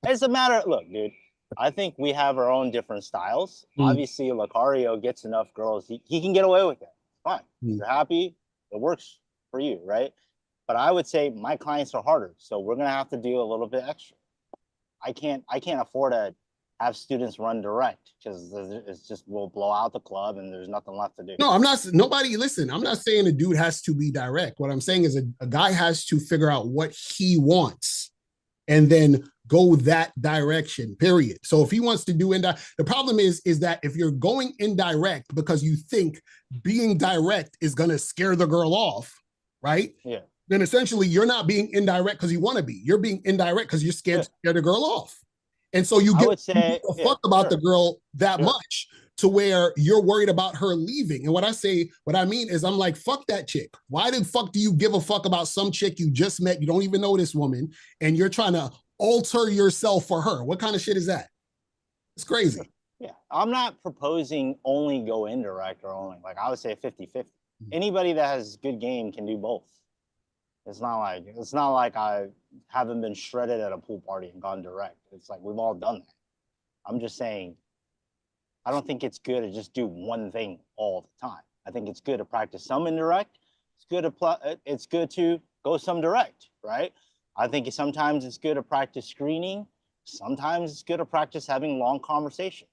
It's a matter. Look, dude. I think we have our own different styles. Mm, Obviously, Lucario gets enough girls. He can get away with it. Fine. mm. You're happy. It works for you, right? But I would say my clients are harder, so we're gonna have to do a little bit extra. I can't afford to have students run direct because it's just will blow out the club and there's nothing left to do. No, I'm not. Nobody, listen, I'm not saying a dude has to be direct. What I'm saying is a guy has to figure out what he wants and then go that direction, period. So if he wants to do indirect, the problem is that if you're going indirect because you think being direct is going to scare the girl off, right? Yeah. Then essentially you're not being indirect because you want to be. You're being indirect because you're scared Yeah. to scare the girl off. And so you I give would say, a yeah, fuck about the sure, girl that sure. much to where you're worried about her leaving. And what I mean is I'm like, fuck that chick. Why the fuck do you give a fuck about some chick you just met? You don't even know this woman and you're trying to alter yourself for her. What kind of shit is that? It's crazy. Yeah. I'm not proposing only go indirect or only, like, I would say 50-50. Anybody that has good game can do both. It's not like I haven't been shredded at a pool party and gone direct. It's like we've all done that. I'm just saying I don't think it's good to just do one thing all the time. I think it's good to practice some indirect. It's good to go some direct, right? I think sometimes it's good to practice screening. Sometimes it's good to practice having long conversations.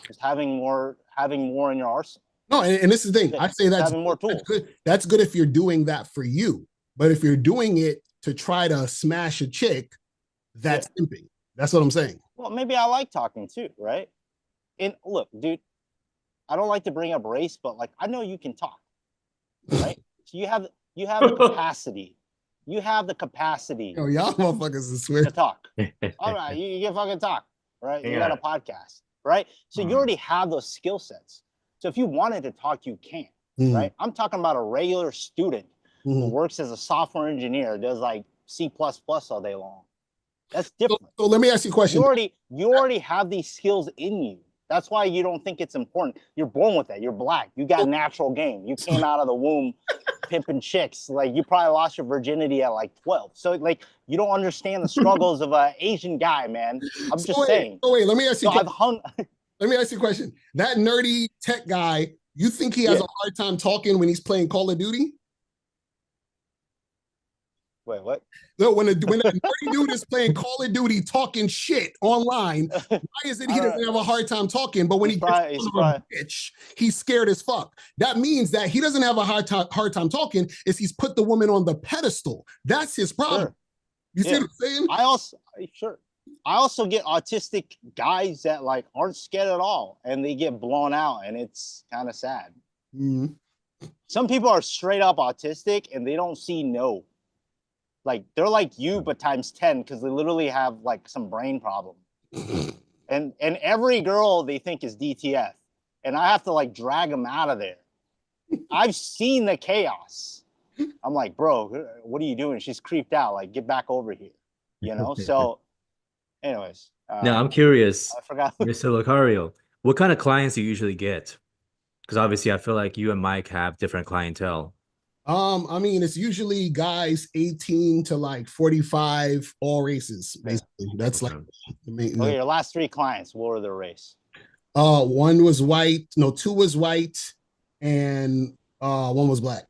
Just having more in your arsenal. No, and this is the thing. I say Just having more tools. that's good. That's good if you're doing that for you. But if you're doing it to try to smash a chick, that's simping. That's what I'm saying. Well, maybe I like talking too, right? And look, dude, I don't like to bring up race, but like I know you can talk, right? So you have the capacity. You have the capacity. Oh, y'all motherfuckers is weird. To talk. All right, you can fucking talk, right? You Yeah. got a podcast, right? So you already have those skill sets. So if you wanted to talk, you can, right? I'm talking about a regular student who works as a software engineer, does like C++ all day long. That's different. So let me ask you a question. You already have these skills in you. That's why you don't think it's important. You're born with that. You're black. You got natural game. You came out of the womb pimping chicks. Like you probably lost your virginity at like 12. So like you don't understand the struggles of an Asian guy, man. I'm just saying. Oh wait, let me ask you. So let me ask you a question. That nerdy tech guy, you think he has a hard time talking when he's playing Call of Duty? Wait, what? No, when a nerdy dude is playing Call of Duty talking shit online, why is it he doesn't have a hard time talking? But when he gets a bitch, he's scared as fuck. That means that he doesn't have a hard time talking, is he's put the woman on the pedestal. That's his problem. Sure. You see what I'm saying? I also get autistic guys that like aren't scared at all and they get blown out and it's kind of sad. Mm-hmm. Some people are straight up autistic and they don't see no. Like they're like you, but times 10 because they literally have like some brain problem. and every girl they think is DTF. And I have to like drag them out of there. I've seen the chaos. I'm like, bro, what are you doing? She's creeped out. Like, get back over here. You know? So anyways. Now I'm curious, I forgot. Mr. Lucario, what kind of clients do you usually get? Because obviously I feel like you and Mike have different clientele. I mean, it's usually guys 18 to like 45, all races, basically. That's like the main. Okay, your last 3 clients, what were their race? One was white, no, 2 was white, and 1 was black.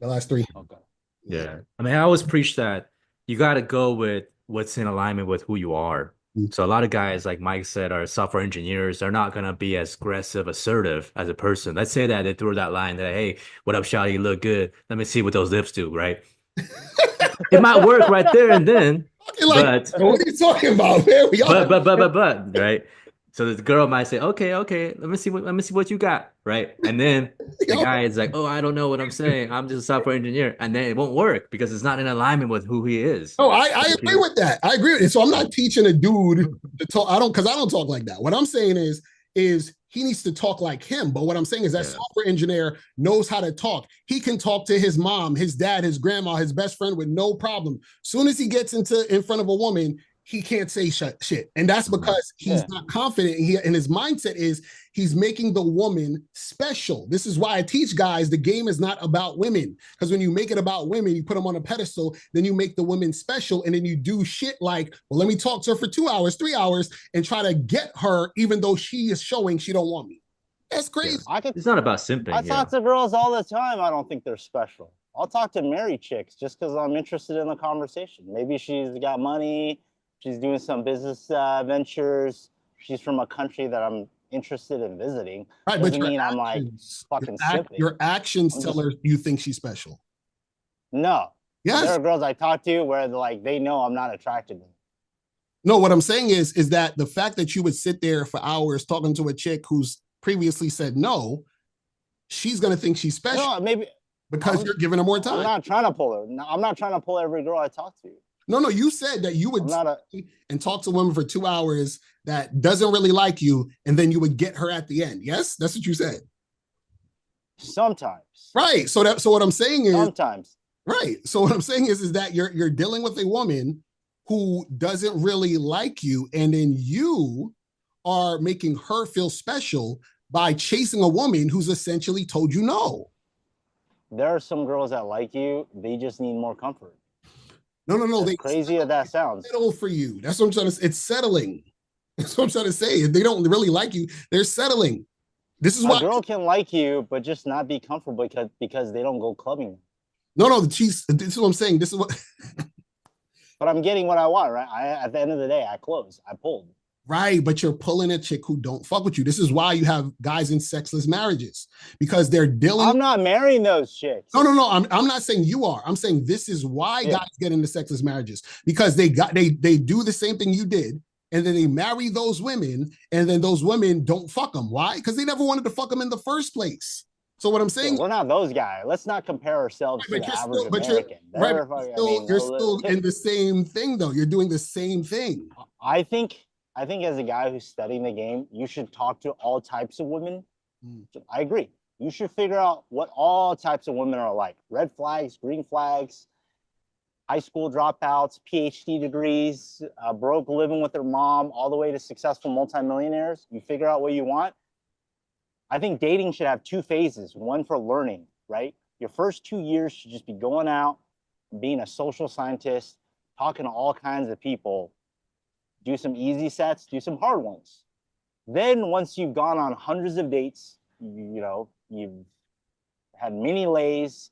The last 3. Okay. Yeah. I mean, I always preach that you got to go with what's in alignment with who you are. So a lot of guys, like Mike said, are software engineers. They're not going to be as aggressive, assertive as a person. Let's say that they threw that line that, hey, what up, shawty? You look good. Let me see what those lips do, right? It might work right there and then. Like, but what are you talking about, man? But, right? So the girl might say, okay, let me see what you got, right? And then the guy is like, oh, I don't know what I'm saying. I'm just a software engineer. And then it won't work because it's not in alignment with who he is. Oh, I agree with that. I agree with it. So I'm not teaching a dude to talk. I don't talk like that. What I'm saying is he needs to talk like him. But what I'm saying is that software engineer knows how to talk. He can talk to his mom, his dad, his grandma, his best friend with no problem. Soon as he gets in front of a woman, he can't say shit. And that's because he's not confident. And his mindset is he's making the woman special. This is why I teach guys the game is not about women. Because when you make it about women, you put them on a pedestal, then you make the women special. And then you do shit like, well, let me talk to her for 2 hours, 3 hours, and try to get her, even though she is showing she don't want me. That's crazy. It's not about simping. I talk to girls all the time. I don't think they're special. I'll talk to married chicks just because I'm interested in the conversation. Maybe she's got money. She's doing some business ventures. She's from a country that I'm interested in visiting. Right, Doesn't but mean I'm like fucking simping. your actions tell her you think she's special. No. Yes. There are girls I talk to where they know I'm not attracted to them. No, what I'm saying is that the fact that you would sit there for hours talking to a chick who's previously said no, she's gonna think she's special. No, maybe because you're giving her more time. I'm not trying to pull her. I'm not trying to pull every girl I talk to. No, you said that you would and talk to women for 2 hours that doesn't really like you, and then you would get her at the end. Yes, that's what you said. Sometimes. Right. So what I'm saying is sometimes. Right. So what I'm saying is that you're dealing with a woman who doesn't really like you, and then you are making her feel special by chasing a woman who's essentially told you no. There are some girls that like you. They just need more comfort. No. As crazy as that sounds. Settle for you. That's what I'm trying to say. It's settling. That's what I'm trying to say. If they don't really like you, they're settling. This is why a girl can like you, but just not be comfortable because they don't go clubbing. No. This is what I'm saying. This is what. But I'm getting what I want, right? At the end of the day, I close. I pulled. Right, but you're pulling a chick who don't fuck with you. This is why you have guys in sexless marriages, because they're dealing. I'm not marrying those chicks. No. I'm not saying you are. I'm saying this is why guys get into sexless marriages, because they do the same thing you did, and then they marry those women, and then those women don't fuck them. Why? Because they never wanted to fuck them in the first place. So what I'm saying, we're not those guys. Let's not compare ourselves to the average American. You're still in the same thing, though. You're doing the same thing. I think as a guy who's studying the game, you should talk to all types of women. I agree. You should figure out what all types of women are like. Red flags, green flags, high school dropouts, PhD degrees, broke living with their mom, all the way to successful multimillionaires. You figure out what you want. I think dating should have two phases. One for learning, right? Your first 2 years should just be going out, being a social scientist, talking to all kinds of people. Do some easy sets, do some hard ones. Then once you've gone on hundreds of dates, you've had many lays,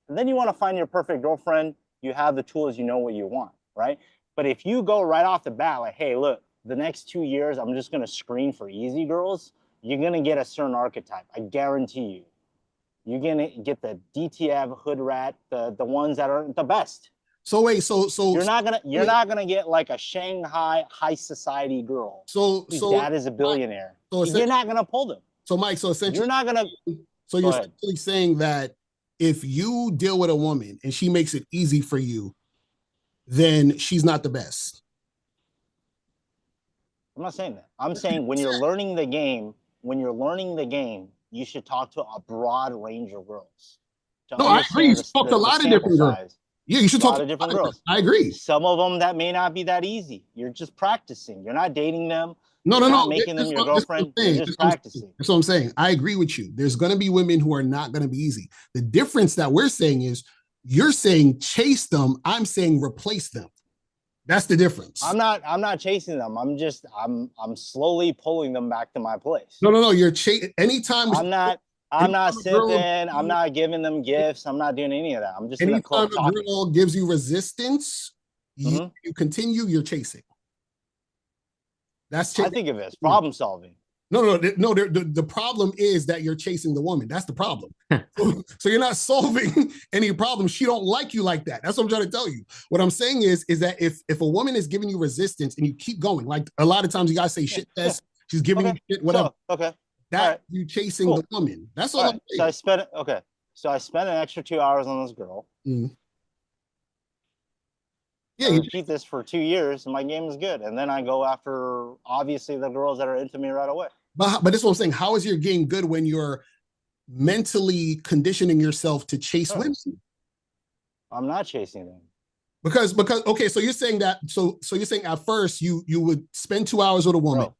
and then you want to find your perfect girlfriend, you have the tools, you know what you want, right? But if you go right off the bat, like, hey, look, the next 2 years, I'm just going to screen for easy girls, you're going to get a certain archetype. I guarantee you. You're going to get the DTF, hood rat, the ones that are the best. So wait, so you're not gonna get like a Shanghai high society girl. So dad is a billionaire. You're not gonna pull them. So Mike, so essentially you're not gonna. So you're essentially saying that if you deal with a woman and she makes it easy for you, then she's not the best. I'm not saying that. I'm saying when you're learning the game, you should talk to a broad range of girls. No, I agree. You talk to a lot of different girls. Yeah, you should talk to different girls. I agree. Some of them that may not be that easy. You're just practicing. You're not dating them. No. Making them your girlfriend. You're just practicing. That's what I'm saying. I agree with you. There's going to be women who are not going to be easy. The difference that we're saying is you're saying chase them. I'm saying replace them. That's the difference. I'm not chasing them. I'm slowly pulling them back to my place. No. You're chasing anytime. I'm not sipping. I'm not giving them gifts. I'm not doing any of that. I'm just in the club talking. Anytime a girl gives you resistance, you continue. You're chasing. That's. I think of it as problem solving. No. The problem is that you're chasing the woman. That's the problem. So you're not solving any problem. She don't like you like that. That's what I'm trying to tell you. What I'm saying is that if a woman is giving you resistance and you keep going, like a lot of times you guys say shit test. She's giving you shit, whatever. Okay. That you chasing the woman. That's all. Right. So I spent an extra 2 hours on this girl. Yeah, I repeat this for 2 years, and my game is good. And then I go after obviously the girls that are into me right away. But this is what I'm saying. How is your game good when you're mentally conditioning yourself to chase women? I'm not chasing them. Because okay, so you're saying that so you're saying at first you would spend 2 hours with a woman. Bro,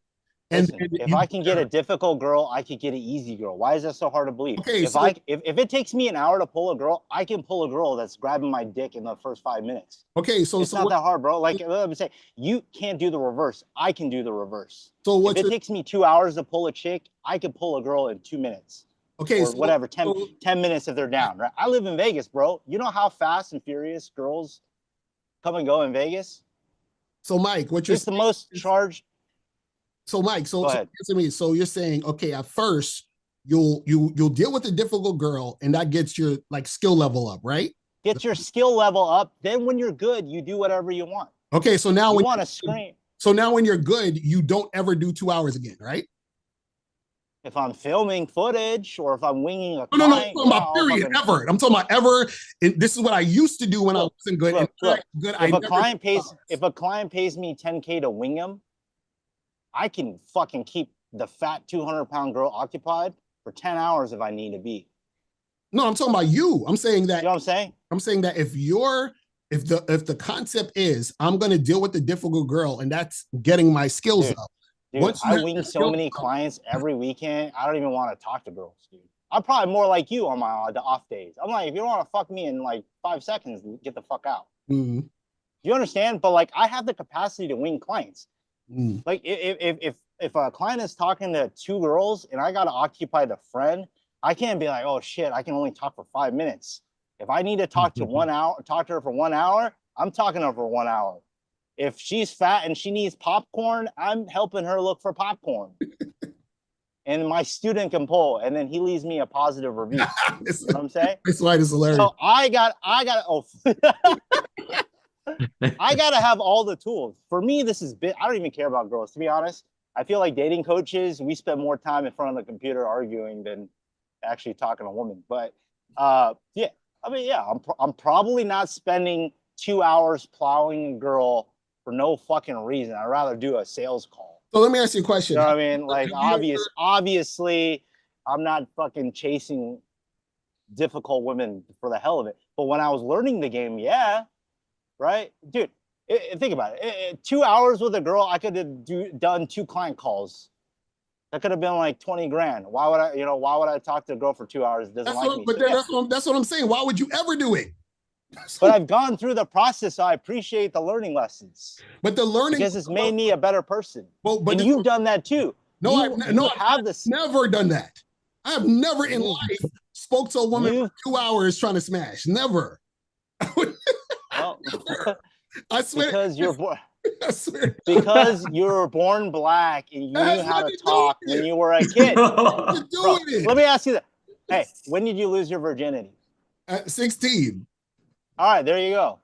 And listen, if I can get a difficult girl, I could get an easy girl. Why is that so hard to believe? Okay, if it takes me an hour to pull a girl, I can pull a girl that's grabbing my dick in the first 5 minutes. Okay, so it's not that hard, bro. Like let me say, you can't do the reverse. I can do the reverse. So if it takes me 2 hours to pull a chick, I can pull a girl in 2 minutes. Okay, or whatever, 10 minutes if they're down, right? I live in Vegas, bro. You know how fast and furious girls come and go in Vegas? So Mike, what you're saying, the most charged. So Mike, so you're saying, okay, at first you'll deal with a difficult girl and that gets your like skill level up, right? Gets your skill level up. Then when you're good, you do whatever you want. Okay, so now you want to scream. So now when you're good, you don't ever do 2 hours again, right? If I'm filming footage or if I'm winging a client. No, I'm talking about period, ever. I'm talking about ever. This is what I used to do when I wasn't good. Look, if a client pays me 10K to wing him, I can fucking keep the fat 200-pound girl occupied for 10 hours if I need to be. No, I'm talking about you. I'm saying that. You know what I'm saying? I'm saying that if the concept is I'm going to deal with the difficult girl and that's getting my skills up. Dude, I wing so many clients every weekend. I don't even want to talk to girls, dude. I'm probably more like you on my the off days. I'm like, if you don't want to fuck me in like 5 seconds, get the fuck out. Mm-hmm. You understand? But like, I have the capacity to wing clients. Like, if a client is talking to 2 girls and I gotta occupy the friend, I can't be like, oh shit, I can only talk for 5 minutes. If I need to talk to talk to her for 1 hour, I'm talking to her for 1 hour. If she's fat and she needs popcorn, I'm helping her look for popcorn. And my student can pull, and then he leaves me a positive review. You know what I'm saying? That's why it's hilarious. So I got I gotta have all the tools. For me, this is I don't even care about girls, to be honest. I feel like dating coaches, we spend more time in front of the computer arguing than actually talking to a woman. But yeah, I mean, yeah, I'm probably not spending 2 hours plowing a girl for no fucking reason. I'd rather do a sales call. So let me ask you a question. You know what I mean? Like, obviously, I'm not fucking chasing difficult women for the hell of it. But when I was learning the game, yeah, right? Dude, think about it. 2 hours with a girl, I could have done 2 client calls. That could have been like 20 grand. Why would I talk to a girl for 2 hours that doesn't like me? But that's what I'm saying. Why would you ever do it? But I've gone through the process, so I appreciate the learning lessons. But the learning, because it's made me a better person. But and you've done that too. I've never done that. I have never in life spoke to a woman for 2 hours trying to smash. Never. Well, I swear. Because you're born. I swear. Because you were born black and you knew how to talk when you were a kid. Bro, let me ask you that. Hey, when did you lose your virginity? At 16. All right, there you go.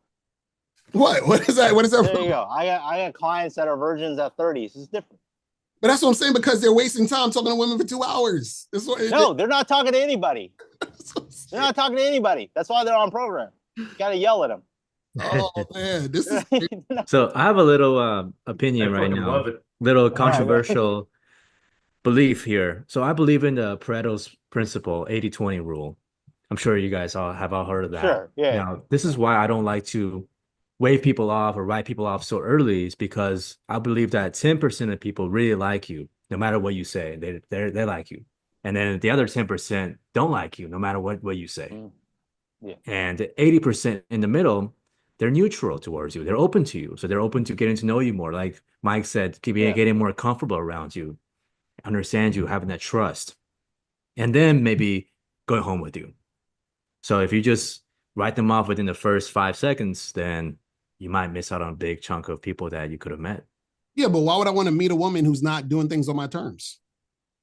What is that? What is that? There you go. I got clients that are virgins at 30s. It's different. But that's what I'm saying, because they're wasting time talking to women for 2 hours. No, they're not talking to anybody. They're not talking to anybody. That's why they're on program. You got to yell at them. Oh man, this is so I have a little opinion right now, little controversial belief here. So I believe in the Pareto's principle, 80-20 rule. I'm sure you guys all heard of that. Sure, yeah. Now, this is why I don't like to wave people off or write people off so early, is because I believe that 10% of people really like you, no matter what you say. They like you. And then the other 10% don't like you, no matter what you say. Yeah. And 80% in the middle, they're neutral towards you. They're open to you. So they're open to getting to know you more. Like Mike said, getting more comfortable around you, understand you, having that trust. And then maybe going home with you. So if you just write them off within the first 5 seconds, then you might miss out on a big chunk of people that you could have met. Yeah, but why would I want to meet a woman who's not doing things on my terms?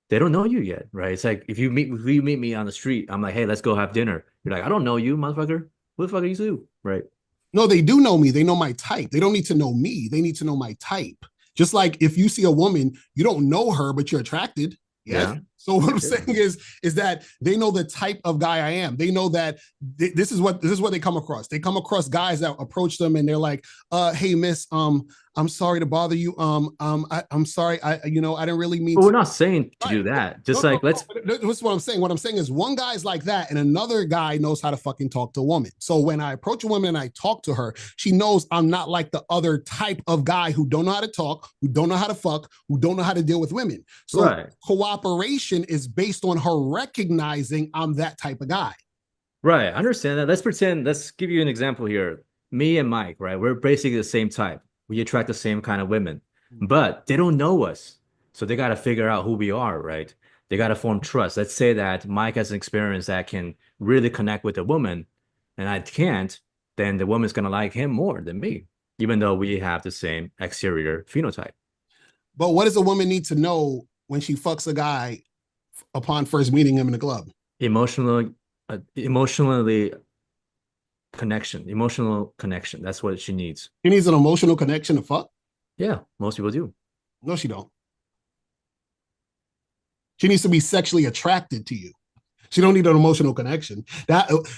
They don't know you yet, right? It's like if you meet me on the street, I'm like, hey, let's go have dinner. You're like, I don't know you, motherfucker. What the fuck are you do? Right? No, they do know me. They know my type. They don't need to know me. They need to know my type. Just like if you see a woman, you don't know her, but you're attracted. Yeah. So what I'm saying is that they know the type of guy I am. They know that this is what they come across. They come across guys that approach them and they're like, "Hey, miss, I'm sorry to bother you. I'm sorry. I didn't really mean But to." we're not saying to do Right. that. Just No, like let's. This is what I'm saying. What I'm saying is one guy's like that, and another guy knows how to fucking talk to a woman. So when I approach a woman and I talk to her, she knows I'm not like the other type of guy who don't know how to talk, who don't know how to fuck, who don't know how to deal with women. So Right. cooperation is based on her recognizing I'm that type of guy. Right. I understand that. Let's give you an example here. Me and Mike, right? We're basically the same type. We attract the same kind of women, but they don't know us. So they got to figure out who we are, right? They got to form trust. Let's say that Mike has an experience that can really connect with a woman and I can't, then the woman's going to like him more than me, even though we have the same exterior phenotype. But what does a woman need to know when she fucks a guy upon first meeting him in the club? Emotional connection. That's what she needs. She needs an emotional connection to fuck? Yeah, most people do. No, she don't. She needs to be sexually attracted to you. She don't need an emotional connection.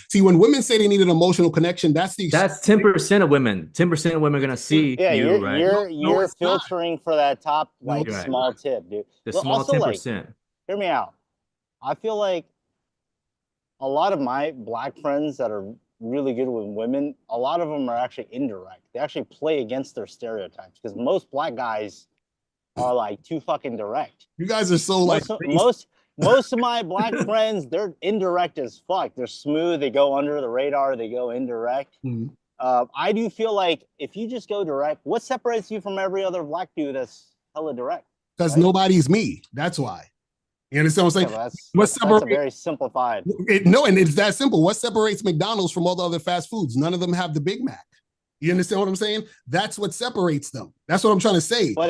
See, when women say they need an emotional connection, that's 10% of women. 10% of women are gonna see you, right? You're filtering for that top small tip, dude. The small 10%. Hear me out. I feel like a lot of my black friends that are really good with women, a lot of them are actually indirect. They actually play against their stereotypes because most black guys are like too fucking direct. You guys are so most of my black friends, they're indirect as fuck. They're smooth. They go under the radar. They go indirect. Mm-hmm. I do feel like if you just go direct, what separates you from every other black dude that's hella direct? Because nobody's me. That's why. You understand what I'm saying? Yeah, that's a very simplified. And it's that simple. What separates McDonald's from all the other fast foods? None of them have the Big Mac. You understand what I'm saying? That's what separates them. That's what I'm trying to say. But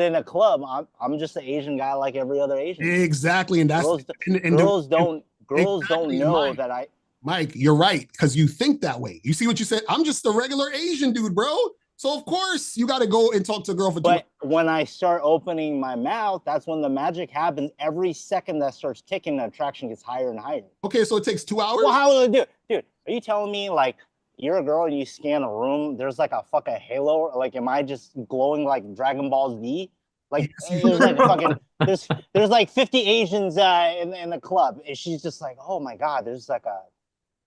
in a club, I'm just an Asian guy like every other Asian. Exactly, and that's girls don't know that Mike, you're right because you think that way. You see what you said? I'm just a regular Asian dude, bro. So of course you got to go and talk to a girl for 2 hours. But when I start opening my mouth, that's when the magic happens. Every second that starts ticking, the attraction gets higher and higher. Okay, so it takes 2 hours. Well, how will it do? Dude, are you telling me like you're a girl and you scan a room, there's like a fucking halo? Like, am I just glowing like Dragon Ball Z? Like, there's like fucking there's like 50 Asians in the club, and she's just like, oh my god, there's like a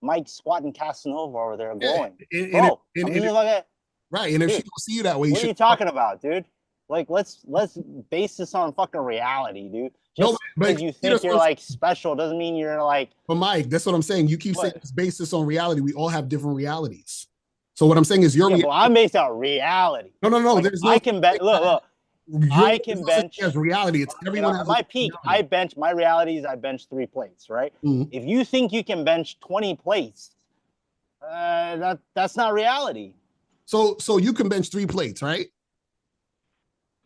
Mike squatting Casanova over there glowing. Right, and if she don't see you that way, what are you talking about, dude? Like, let's base this on fucking reality, dude. Just because you think you're like special doesn't mean you're like. But Mike, that's what I'm saying. You keep saying it's based this on reality. We all have different realities. So what I'm saying is well, I'm based on reality. No. Like, there's I can bet. Look. I can bench. As reality, it's everyone. At my peak, I bench. My reality is I bench 3 plates, right? Mm-hmm. If you think you can bench 20 plates, that's not reality. So you can bench 3 plates, right?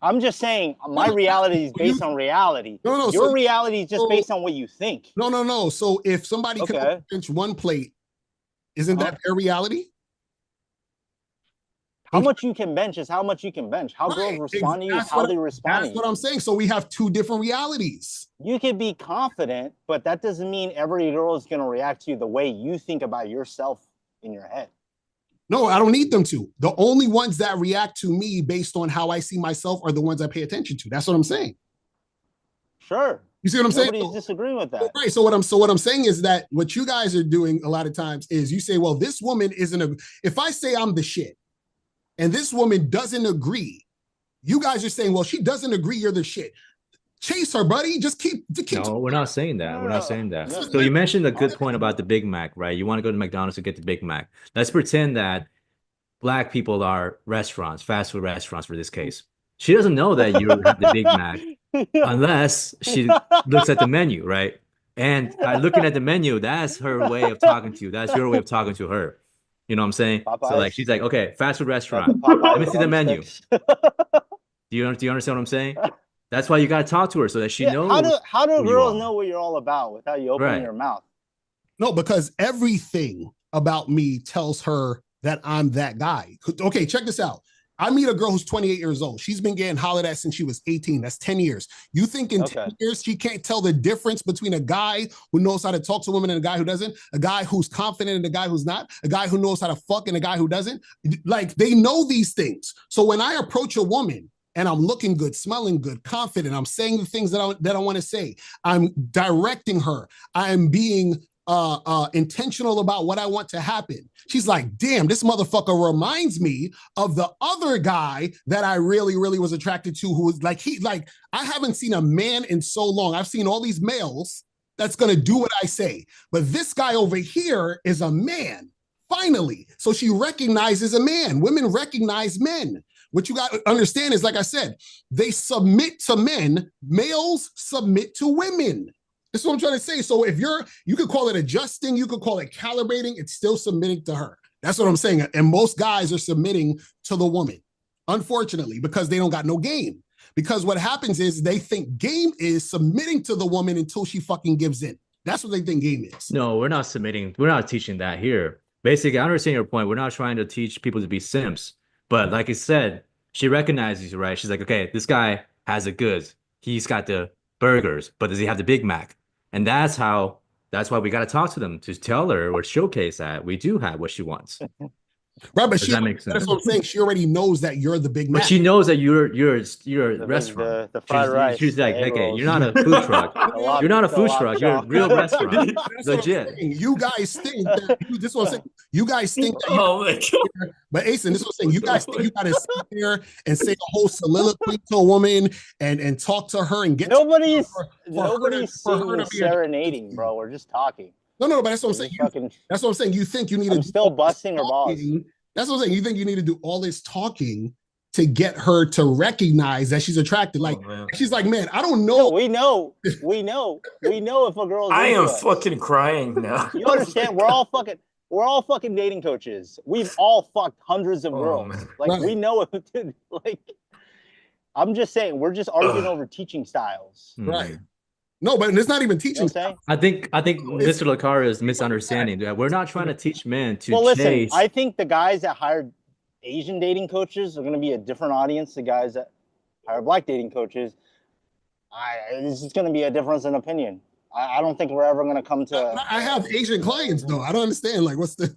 I'm just saying my reality is based on reality. No. Your reality is just based on what you think. No. So if somebody can bench 1 plate, isn't that their reality? How much you can bench is how much you can bench. How girls respond to you is how they respond to you. That's what I'm saying. So we have 2 different realities. You can be confident, but that doesn't mean every girl is going to react to you the way you think about yourself in your head. No, I don't need them to. The only ones that react to me based on how I see myself are the ones I pay attention to. That's what I'm saying. Sure. You see what I'm saying? Nobody's disagreeing with that. Right. So what I'm saying is that what you guys are doing a lot of times is you say, well, this woman isn't if I say I'm the shit and this woman doesn't agree, you guys are saying, well, she doesn't agree, you're the shit. Chase her, buddy. Just keep. No, we're not saying that. We're not saying that. So you mentioned a good point about the Big Mac, right? You want to go to McDonald's to get the Big Mac. Let's pretend that black people are restaurants, fast food restaurants for this case. She doesn't know that you have the Big Mac unless she looks at the menu, right? And looking at the menu, that's her way of talking to you. That's your way of talking to her. You know what I'm saying? Popeyes. So like she's like, okay, fast food restaurant. Let me see the menu. Do you understand what I'm saying? That's why you gotta talk to her so that she knows. How do girls know what you're all about without you opening your mouth? No, because everything about me tells her that I'm that guy. Okay, check this out. I meet a girl who's 28 years old. She's been getting hollered at since she was 18. That's 10 years. You think in 10 years she can't tell the difference between a guy who knows how to talk to women and a guy who doesn't? A guy who's confident and a guy who's not? A guy who knows how to fuck and a guy who doesn't? Like, they know these things. So when I approach a woman and I'm looking good, smelling good, confident, I'm saying the things that I want to say, I'm directing her, I'm being intentional about what I want to happen. She's like, damn, this motherfucker reminds me of the other guy that I really, really was attracted to, who was like, I haven't seen a man in so long. I've seen all these males that's going to do what I say. But this guy over here is a man, finally. So she recognizes a man. Women recognize men. What you got to understand is, like I said, they submit to men. Males submit to women. That's what I'm trying to say. So if you could call it adjusting, you could call it calibrating, it's still submitting to her. That's what I'm saying. And most guys are submitting to the woman, unfortunately, because they don't got no game. Because what happens is they think game is submitting to the woman until she fucking gives in. That's what they think game is. No, we're not submitting. We're not teaching that here. Basically, I understand your point. We're not trying to teach people to be simps. But like I said, she recognizes you, right? She's like, okay, this guy has the goods. He's got the burgers, but does he have the Big Mac? And that's why we got to talk to them, to tell her or showcase that we do have what she wants. Right, but that's what I'm saying. She already knows that you're the Big Mac. But she knows that you're a restaurant. The fried rice. She's like, okay, you're not a food truck. You're not a food truck. You're a real restaurant. Legit. You guys think that this is what I'm saying. You guys think that Oh my God. But Asen, this is what I'm saying. You guys think you gotta sit there and say a whole soliloquy to a woman and talk to her and get nobody's serenading, bro. We're just talking. No, but that's what I'm saying. That's what I'm saying. You think you need to still busting her balls. That's what I'm saying. You think you need to do all this talking to get her to recognize that she's attracted. Like, she's like, man, I don't know. No, we know if a girl's I am fucking crying now. You understand? We're all fucking dating coaches. We've all fucked hundreds of girls. Man. Like, Right. we know it. Dude, like, I'm just saying, we're just arguing over teaching styles. Right. No, but it's not even You know teaching. what I'm saying? I think Mr. Lakara is misunderstanding that. We're not trying to teach men to Well, listen, chase. I think the guys that hired Asian dating coaches are going to be a different audience. The guys that hire black dating coaches, this is going to be a difference in opinion. I don't think we're ever going to come to. I have Asian clients though. I don't understand. Like, what's the?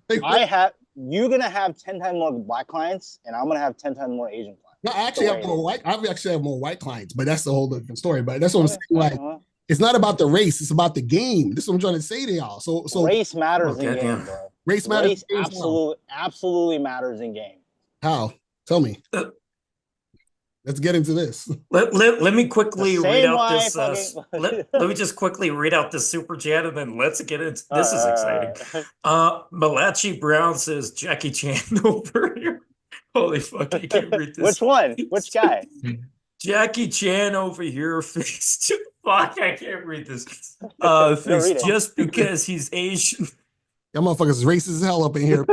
You're going to have 10 times more black clients, and I'm going to have 10 times more Asian clients. No, I actually have more white. I actually have more white clients, but that's a whole different story. But that's what I'm saying. Like, it's not about the race; it's about the game. This is what I'm trying to say to y'all. So race matters in game, bro. Race matters. Absolutely matters in game. How? Tell me. Let's get into this. Let me quickly read out this. fucking- let me just quickly read out this super chat and then let's get into this. Is exciting. Malachi Brown says Jackie Chan over here. Holy fuck! I can't read this. Which one? Which guy? Jackie Chan over here fixed. Fuck! I can't read this. read Thinks it. just because he's Asian. Y'all motherfuckers racist as hell up in here.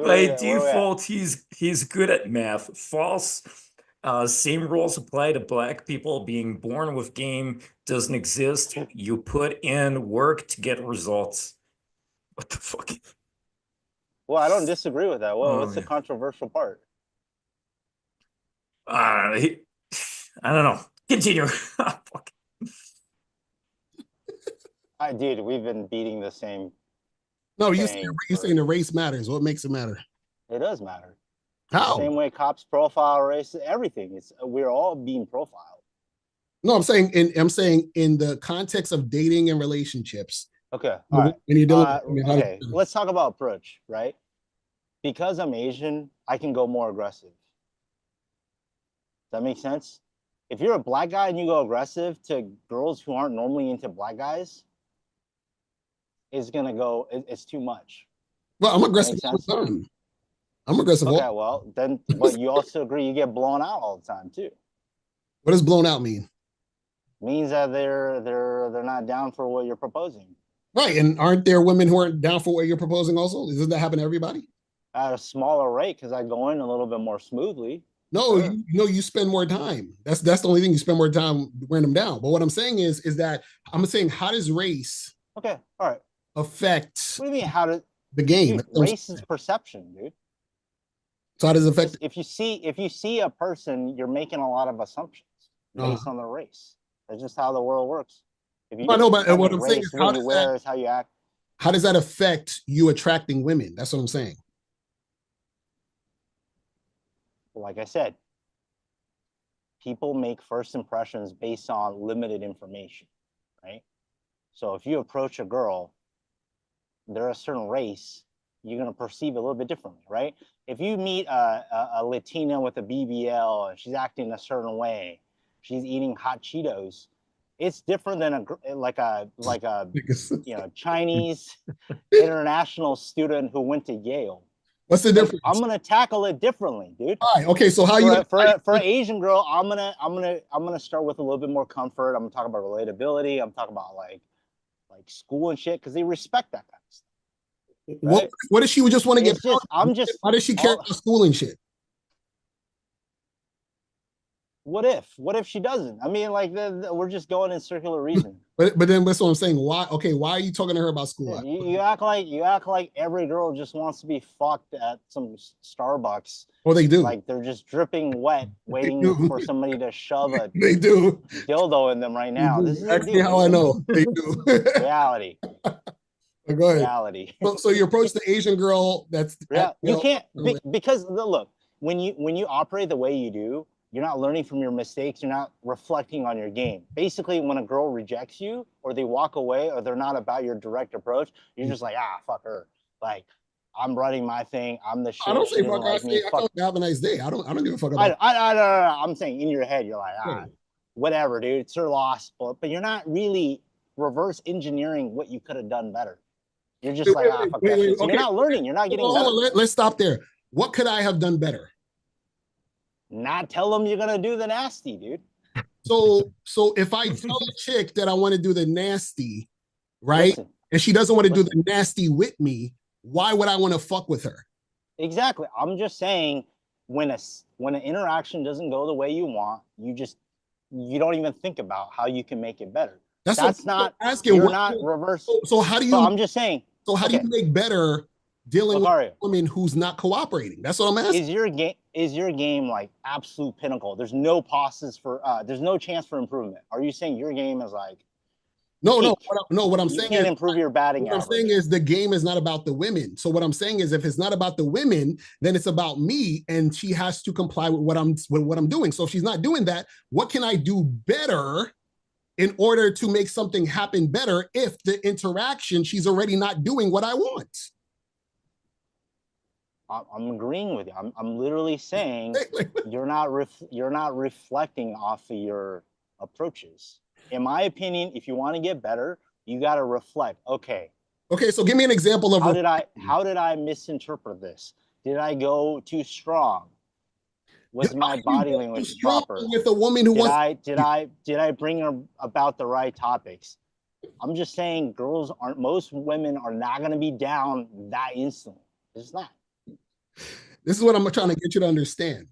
By default, he's good at math. False. Same rules apply to black people. Being born with game doesn't exist. You put in work to get results. What the fuck? Well, I don't disagree with that. Well, Oh, what's the yeah. controversial part? I don't know. Continue. Fuck. Dude, we've been beating the same. No, you're Dang, saying the race matters. What makes it matter? It does matter. How? Same way cops profile race, everything. We're all being profiled. No, I'm saying in the context of dating and relationships. Okay. All right. When you're doing, Okay. Let's talk about approach, right? Because I'm Asian, I can go more aggressive. Does that make sense? If you're a black guy and you go aggressive to girls who aren't normally into black guys, it's too much. Well, I'm aggressive Makes all the sense. time. I'm aggressive. Okay, well, then, but you also agree you get blown out all the time too. What does blown out mean? Means that they're not down for what you're proposing. Right, and aren't there women who aren't down for what you're proposing also? Doesn't that happen to everybody? At a smaller rate because I go in a little bit more smoothly. No, Sure. you spend more time. That's the only thing, you spend more time wearing them down. But what I'm saying is that I'm saying, how does race Okay, all right. affect What do you mean? How does the game? dude, race is perception, dude? So how does it affect? If you see a person, you're making a lot of assumptions based on the race. That's just how the world works. If you I know, but what I'm saying is, what you wear is how you act. How does that affect you attracting women? That's what I'm saying. Like I said, people make first impressions based on limited information, right? So if you approach a girl, they're a certain race, you're going to perceive it a little bit differently, right? If you meet a Latina with a BBL and she's acting a certain way, she's eating hot Cheetos, it's different than a Chinese international student who went to Yale. What's the difference? I'm gonna tackle it differently, dude. All right. Okay. So how for an Asian girl, I'm gonna start with a little bit more comfort. I'm gonna talk about relatability. I'm talking about like school and shit because they respect that kind of stuff. Right? What if she would just want to get? Why does she care about school and shit? What if she doesn't? I mean, like we're just going in circular reason. But then that's what I'm saying. Why? Okay, why are you talking to her about school? You act like every girl just wants to be fucked at some Starbucks. Oh, they do. Like they're just dripping wet, waiting for somebody to shove a dildo in them right now. This is actually how I know they do. Reality. Go ahead. Reality. So you approach the Asian girl. That's you can't because look, when you operate the way you do, you're not learning from your mistakes. You're not reflecting on your game. Basically, when a girl rejects you or they walk away or they're not about your direct approach, you're just like, fuck her. Like, I'm running my thing. I'm the shit. I don't say fuck her. I say have a nice day. I don't give a fuck about I'm saying in your head, you're like, whatever, dude. It's her loss. But you're not really reverse engineering what you could have done better. You're just fuck that shit. So you're not learning. You're not getting better. Let's stop there. What could I have done better? Not tell them you're gonna do the nasty, dude. So if I tell a chick that I want to do the nasty, right, and she doesn't want to do the nasty with me, why would I want to fuck with her? Exactly. I'm just saying when an interaction doesn't go the way you want, you don't even think about how you can make it better. That's not asking. You're not reverse. So how do you? So I'm just saying. So how do you make better dealing with a woman who's not cooperating? That's what I'm asking. Is your game like absolute pinnacle? There's no there's no chance for improvement. Are you saying your game is like No. What I'm saying is, improve your batting average. What I'm saying is the game is not about the women. So what I'm saying is, if it's not about the women, then it's about me, and she has to comply with what I'm doing. So if she's not doing that, what can I do better in order to make something happen better? If the interaction, she's already not doing what I want. I'm agreeing with you. I'm literally saying you're not reflecting off of your approaches. In my opinion, if you want to get better, you got to reflect. Okay. So give me an example of how did I misinterpret this? Did I go too strong? Was my body language proper? With a woman who did I bring her about the right topics? I'm just saying most women are not going to be down that instantly. It's not. This is what I'm trying to get you to understand.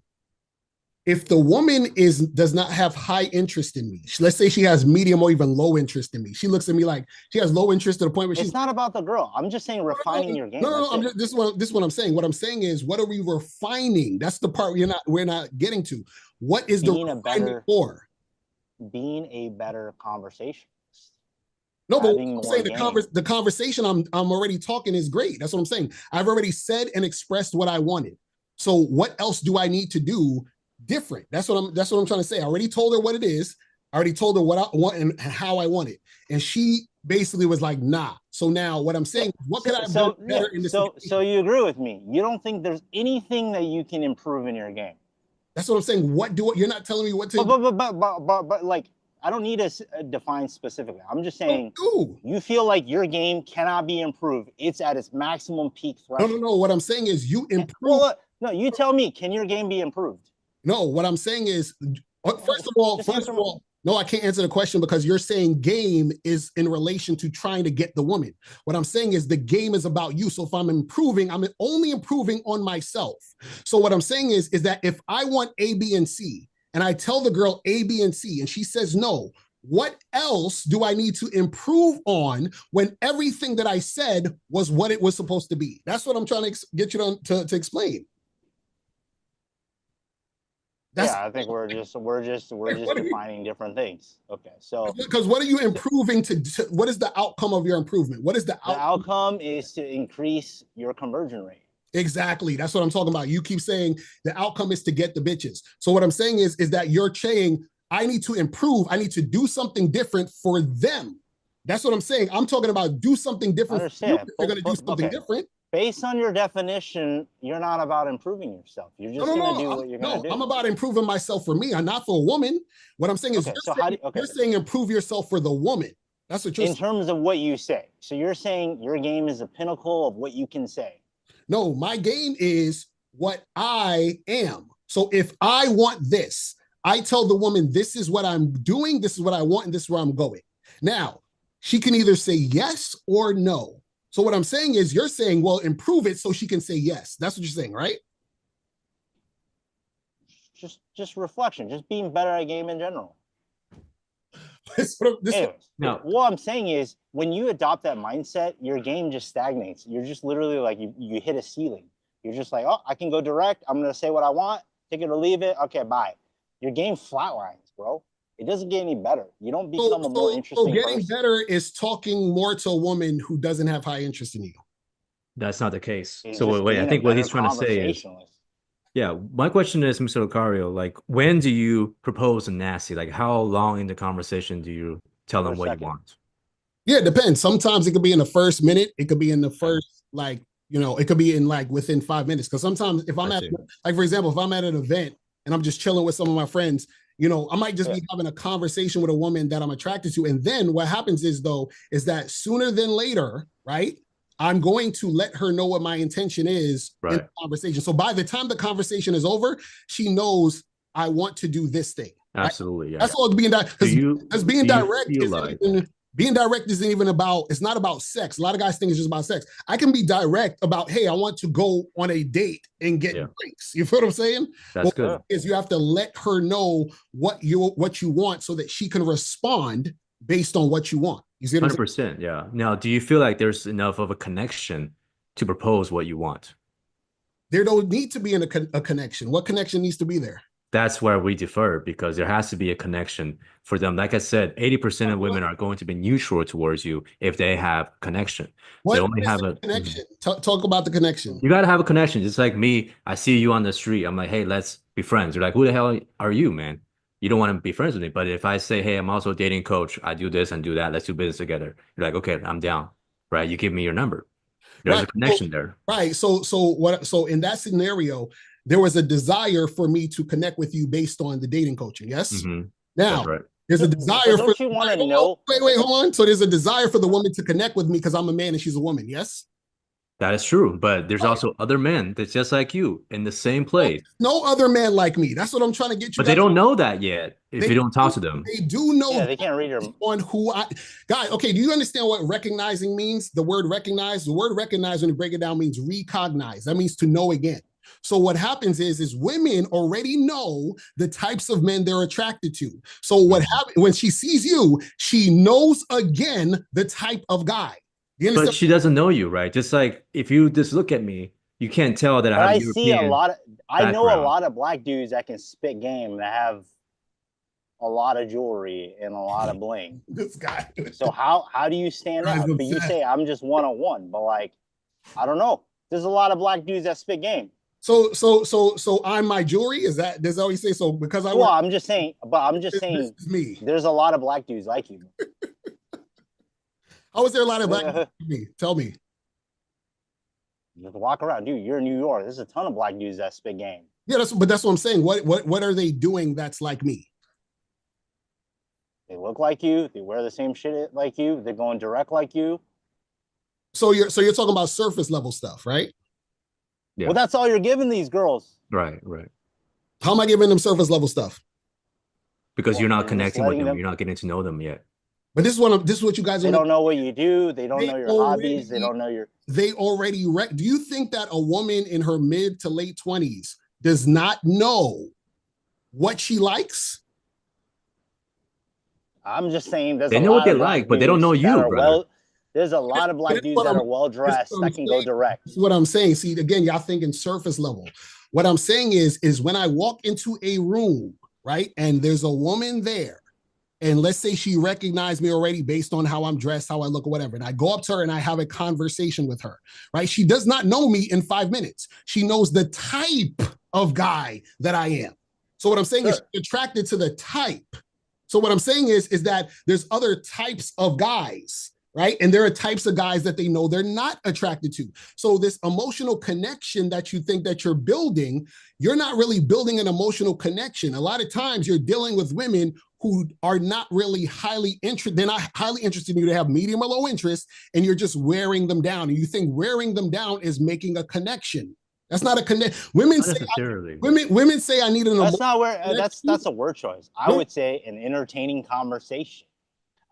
If the woman does not have high interest in me, let's say she has medium or even low interest in me, she looks at me like she has low interest to the point where it's not about the girl. I'm just saying refining your game. This is what I'm saying. What I'm saying is, what are we refining? That's the part we're not getting to. What is being the refining for? Being a better conversationalist. No, but I'm saying the conversation I'm already talking is great. That's what I'm saying. I've already said and expressed what I wanted. So what else do I need to do different? That's what I'm trying to say. I already told her what it is. I already told her what I want and how I want it. And she basically was like, nah. So now what I'm saying, what could I have done better in this situation? So you agree with me. You don't think there's anything that you can improve in your game. That's what I'm saying. You're not telling me what to but like, I don't need to define specifically. I'm just saying you feel like your game cannot be improved. It's at its maximum peak threshold. No. What I'm saying is you improve. No, you tell me, can your game be improved? No, what I'm saying is, first of all, no, I can't answer the question because you're saying game is in relation to trying to get the woman. What I'm saying is the game is about you. So if I'm improving, I'm only improving on myself. So what I'm saying is that if I want A, B, and C, and I tell the girl A, B, and C, and she says no, what else do I need to improve on when everything that I said was what it was supposed to be? That's what I'm trying to get you to explain. I think we're just defining different things. Okay, so because what are you improving to? What is the outcome of your improvement? What is the outcome is to increase your conversion rate. Exactly. That's what I'm talking about. You keep saying the outcome is to get the bitches. So what I'm saying is that you're saying I need to improve. I need to do something different for them. That's what I'm saying. I'm talking about do something different. I understand. You're going to do something different. Based on your definition, you're not about improving yourself. You're just going to do what you're going to do. I'm about improving myself for me. I'm not for a woman. What I'm saying is you're saying improve yourself for the woman. That's what you're saying. In terms of what you say. So you're saying your game is the pinnacle of what you can say. No, my game is what I am. So if I want this, I tell the woman, this is what I'm doing, this is what I want, and this is where I'm going. Now, she can either say yes or no. So what I'm saying is you're saying, well, improve it so she can say yes. That's what you're saying, right? Just reflection, just being better at game in general. No. What I'm saying is when you adopt that mindset, your game just stagnates. You're just literally like you hit a ceiling. You're just like, oh, I can go direct. I'm going to say what I want, take it or leave it. Okay, bye. Your game flatlines, bro. It doesn't get any better. You don't become a more interesting getting person. better is talking more to a woman who doesn't have high interest in you. That's not the case. It's so wait, I think what he's trying to say is, yeah, my question is, Mr. Lucario, like, when do you propose a nasty? Like, how long in the conversation do you tell them what you want? Yeah, it depends. Sometimes it could be in the first minute. It could be in the first, like, you know, it could be in like within 5 minutes. Because sometimes if I'm like, for example, if I'm at an event and I'm just chilling with some of my friends, you know, I might just be having a conversation with a woman that I'm attracted to. And then what happens is, though, is that sooner than later, right, I'm going to let her know what my intention is in the conversation. So by the time the conversation is over, she knows I want to do this thing. Absolutely. Right? Yeah. That's all being direct. Because being direct being direct isn't even about, it's not about sex. A lot of guys think it's just about sex. I can be direct about, hey, I want to go on a date and get drinks. You feel what I'm saying? That's good. Is you have to let her know what you want so that she can respond based on what you want. You see what 100%, yeah. Now, do you feel like there's enough of a connection to propose what you want? There don't need to be a connection. What connection needs to be there? That's where we differ, because there has to be a connection for them. Like I said, 80% of women are going to be neutral towards you if they have connection. What they only is have a connection? Talk about the connection. You got to have a connection. Just like me, I see you on the street. I'm like, hey, let's be friends. You're like, who the hell are you, man? You don't want to be friends with me. But if I say, hey, I'm also a dating coach, I do this and do that, let's do business together. You're like, okay, I'm down, right? You give me your number. There's a connection there. Right. So in that scenario, there was a desire for me to connect with you based on the dating coaching. Yes. Now, there's a desire for you want to know. Wait, hold on. So there's a desire for the woman to connect with me because I'm a man and she's a woman. Yes. That is true, but there's also other men that's just like you in the same place. No other man like me. That's what I'm trying to get you. But they don't know that yet if you don't talk to them. They do know. Yeah, they can't read your on who I. Guy, okay, do you understand what recognizing means? The word recognize. The word recognize, when you break it down, means recognize. That means to know again. So what happens is women already know the types of men they're attracted to. So what happens when she sees you, she knows again the type of guy. But she doesn't know you, right? Just like if you just look at me, you can't tell that I see a lot of. I know a lot of black dudes that can spit game that have a lot of jewelry and a lot of bling. This guy. So how do you stand out? But you say I'm just 101, but like I don't know. There's a lot of black dudes that spit game. So I'm my jewelry. Is that does that what you say? So because I'm just saying. Me. There's a lot of black dudes like you. How is there a lot of black dudes like me? Tell me. Just walk around, dude. You're in New York. There's a ton of black dudes that spit game. Yeah, that's what I'm saying. What are they doing that's like me? They look like you. They wear the same shit like you. They're going direct like you. So you're talking about surface level stuff, right? Yeah. Well, that's all you're giving these girls. Right. How am I giving them surface level stuff? Because you're not connecting with them. You're not getting to know them yet. But this is what you guys. They don't know what you do. They don't know your hobbies. They don't know your. They already. Do you think that a woman in her mid to late 20s does not know what she likes? I'm just saying. They know what they like, but they don't know you, brother. There's a lot of black dudes that are well dressed that can go direct. That's what I'm saying. See, again, y'all thinking surface level. What I'm saying is when I walk into a room, right, and there's a woman there, and let's say she recognized me already based on how I'm dressed, how I look, or whatever, and I go up to her and I have a conversation with her, right? She does not know me in 5 minutes. She knows the type of guy that I am. So what I'm saying is she's attracted to the type. So what I'm saying is that there's other types of guys, right? And there are types of guys that they know they're not attracted to. So this emotional connection that you think that you're building, you're not really building an emotional connection. A lot of times you're dealing with women who are not really highly interested. They're not highly interested in you. They have medium or low interest, and you're just wearing them down. And you think wearing them down is making a connection. That's not a connect. Women say women say I need an. That's not where. That's a word choice. I would say an entertaining conversation.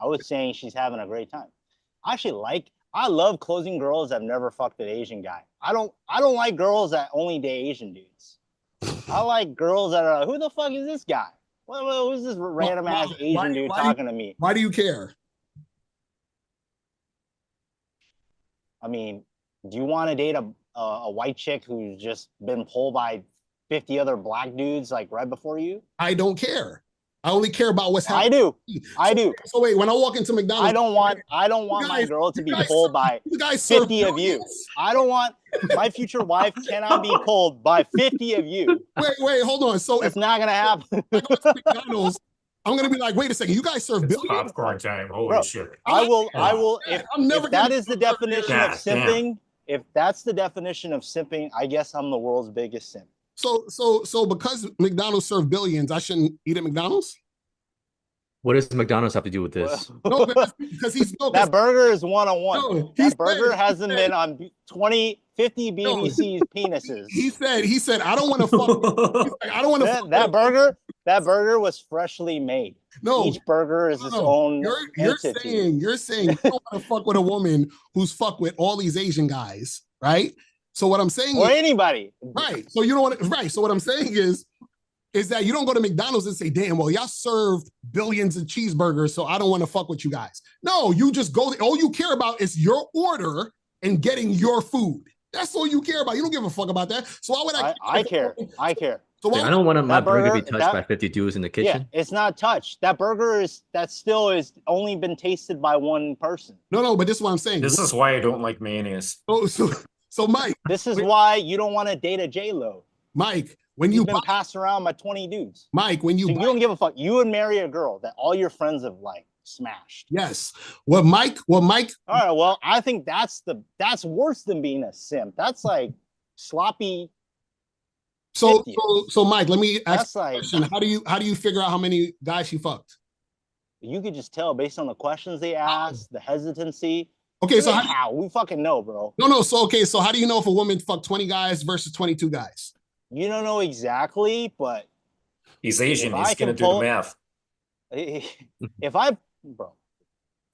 I was saying she's having a great time. I love closing girls that have never fucked an Asian guy. I don't like girls that only date Asian dudes. I like girls that are like, who the fuck is this guy? Who's this random ass Asian dude talking to me? Why do you care? I mean, do you want to date a white chick who's just been pulled by 50 other black dudes like right before you? I don't care. I only care about what's happening. I do. So wait, when I walk into McDonald's, I don't want my girl to be pulled by 50 of you. I don't want my future wife cannot be pulled by 50 of you. Wait, hold on. So it's not gonna happen. McDonald's, I'm gonna be like, wait a second, you guys serve billions? Popcorn time. Holy shit. I will. If that is the definition of simping, if that's the definition of simping, I guess I'm the world's biggest simp. So because McDonald's serve billions, I shouldn't eat at McDonald's? What does McDonald's have to do with this? No, because that burger is one-on-one. No, that burger hasn't been on 50 BBC's penises. He said, I don't want to fuck. Like, I don't want to. That burger was freshly made. No, each burger is its own entity. You're saying you don't want to fuck with a woman who's fucked with all these Asian guys, right? So what I'm saying or anybody. Right. So you don't want to, right. So what I'm saying is that you don't go to McDonald's and say, damn, well, y'all served billions of cheeseburgers, so I don't want to fuck with you guys. No, you just go, all you care about is your order and getting your food. That's all you care about. You don't give a fuck about that. So why would I care? I care. So I don't want my burger to be touched by 50 dudes in the kitchen. Yeah, it's not touched. That burger still is only been tasted by one person. No, but this is what I'm saying. This is why I don't like mayonnaise. So Mike. This is why you don't want to date a J-Lo. Mike, when you've been passed around by 20 dudes. Mike, when you don't give a fuck. You would marry a girl that all your friends have like smashed. Yes. What Mike. All right. Well, I think that's worse than being a simp. That's like sloppy. So Mike, let me ask you a question. How do you figure out how many guys she fucked? You could just tell based on the questions they asked, the hesitancy. Okay, so how we fucking know, bro. No. So how do you know if a woman fucked 20 guys versus 22 guys? You don't know exactly, but he's Asian. He's gonna do the math. Bro,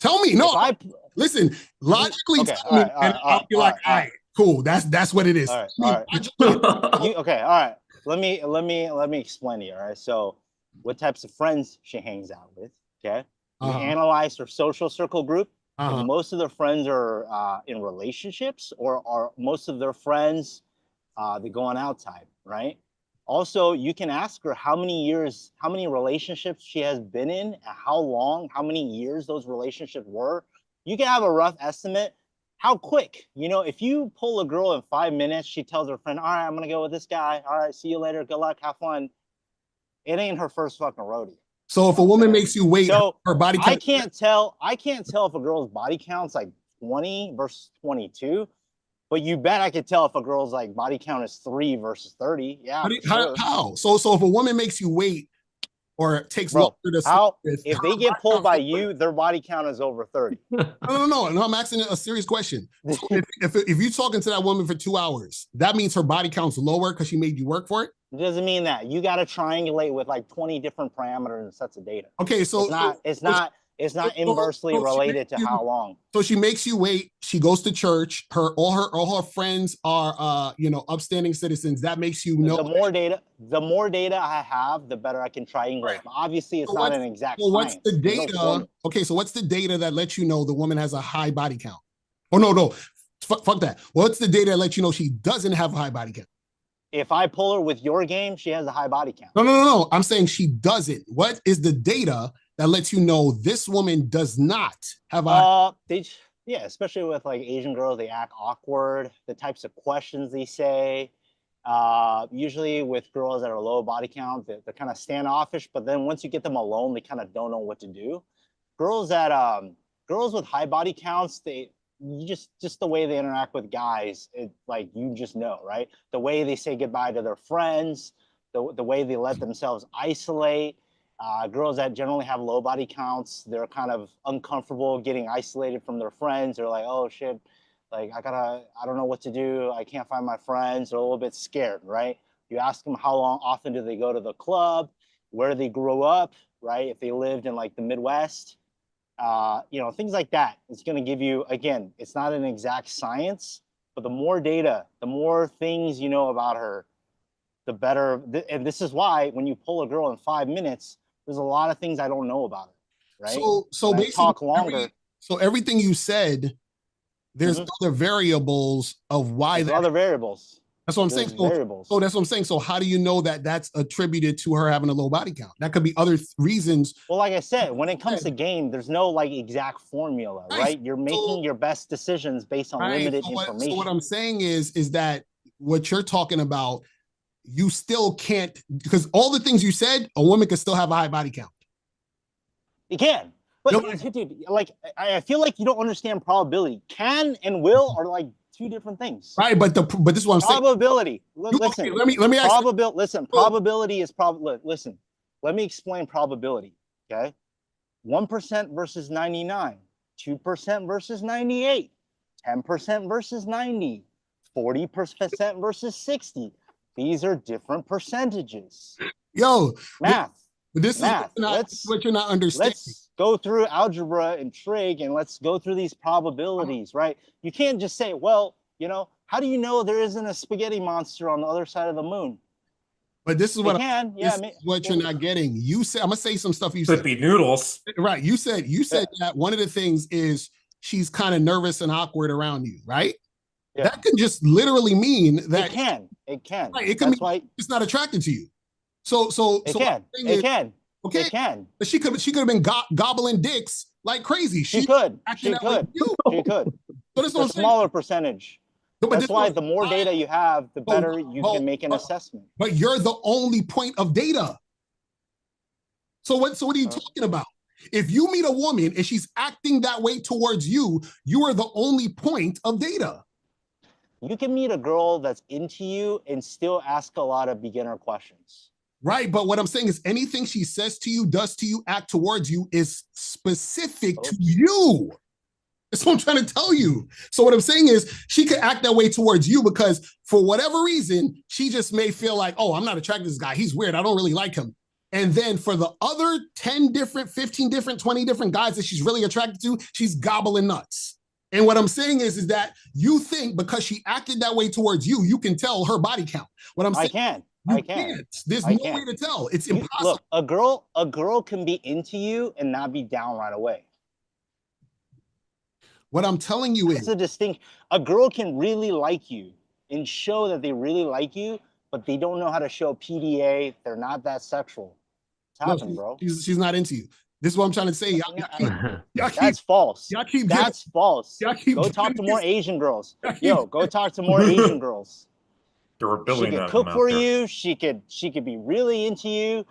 tell me. No, listen. Logically, tell me, and I'll be like, all right, cool. That's what it is. All right. Okay, all right. Let me explain to you. All right. So, what types of friends she hangs out with? Okay. You analyze her social circle group. If most of their friends are in relationships, or are most of their friends the going out type, right? Also, you can ask her how many relationships she has been in, how long, how many years those relationships were. You can have a rough estimate. How quick, if you pull a girl in 5 minutes, she tells her friend, all right, I'm going to go with this guy. All right, see you later. Good luck. Have fun. It ain't her first fucking rodeo. So if a woman makes you wait, her body count. I can't tell if a girl's body count's like 20 versus 22. But you bet I could tell if a girl's like body count is 3 versus 30. Yeah. How? So if a woman makes you wait or takes longer to if they get pulled by you, their body count is over 30. No. I'm asking a serious question. So if you're talking to that woman for 2 hours, that means her body count's lower because she made you work for it? It doesn't mean that. You got to triangulate with like 20 different parameters and sets of data. Okay, so it's not inversely related to how long. So she makes you wait. She goes to church. All her friends are upstanding citizens. That makes you know. The more data I have, the better I can triangulate. But obviously, it's not an exact science. What's the data? Okay, so what's the data that lets you know the woman has a high body count? Oh no, fuck that. What's the data that lets you know she doesn't have a high body count? If I pull her with your game, she has a high body count. No. I'm saying she doesn't. What is the data that lets you know this woman does not have a yeah, especially with like Asian girls, they act awkward, the types of questions they say. Usually with girls that are low body count, they're kind of standoffish, but then once you get them alone, they kind of don't know what to do. Girls with high body counts, just the way they interact with guys, it like you just know, right? The way they say goodbye to their friends, the way they let themselves isolate. Girls that generally have low body counts, they're kind of uncomfortable getting isolated from their friends. They're like, oh shit, like I don't know what to do. I can't find my friends. They're a little bit scared, right? You ask them how often do they go to the club, where they grew up, right? If they lived in like the Midwest, things like that. It's going to give you, again, it's not an exact science, but the more data, the more things you know about her, the better. And this is why when you pull a girl in 5 minutes, there's a lot of things I don't know about her, right? So basically, talk longer. Everything you said, there's other variables of why there's other variables. That's what I'm saying. So that's what I'm saying. So how do you know that that's attributed to her having a low body count? That could be other reasons. Well, like I said, when it comes to game, there's no like exact formula, right? You're making your best decisions based on limited information. So what I'm saying is that what you're talking about, you still can't, because all the things you said, a woman could still have a high body count. You can. But dude, like I feel like you don't understand probability. Can and will are like two different things. Right, but this is what I'm saying. Probability. Listen. Okay, let me ask you. Listen, probability is listen. Let me explain probability, okay? 1% versus 99, 2% versus 98, 10% versus 90, 40% versus 60. These are different percentages. Yo, math. This is what you're not understanding. Let's go through algebra and trig and let's go through these probabilities, right? You can't just say, well, how do you know there isn't a spaghetti monster on the other side of the moon? But this is what you're not getting. You said, I'm gonna say some stuff you said. Could be noodles. Right. You said that one of the things is she's kind of nervous and awkward around you, right? Yeah. That can just literally mean that it can. Right, it can mean it's not attracted to you. So it can. Okay. It can. But she could have been gobbling dicks like crazy. She could. So that's a smaller percentage. That's why the more data you have, the better you can make an assessment. But you're the only point of data. So what are you talking about? If you meet a woman and she's acting that way towards you, you are the only point of data. You can meet a girl that's into you and still ask a lot of beginner questions. Right, but what I'm saying is anything she says to you, does to you, act towards you is specific to you. That's what I'm trying to tell you. So what I'm saying is she could act that way towards you because for whatever reason, she just may feel like, oh, I'm not attracted to this guy. He's weird. I don't really like him. And then for the other 10 different, 15 different, 20 different guys that she's really attracted to, she's gobbling nuts. And what I'm saying is that you think because she acted that way towards you, you can tell her body count. What I'm saying, I can't. There's no way to tell. It's impossible. Look, a girl can be into you and not be down right away. What I'm telling you is a girl can really like you and show that they really like you, but they don't know how to show PDA. They're not that sexual. It's happening, bro. She's not into you. This is what I'm trying to say. That's false. That's false. Go talk to more Asian girls. Go talk to more Asian girls. There were she could cook for you. She could be really into you,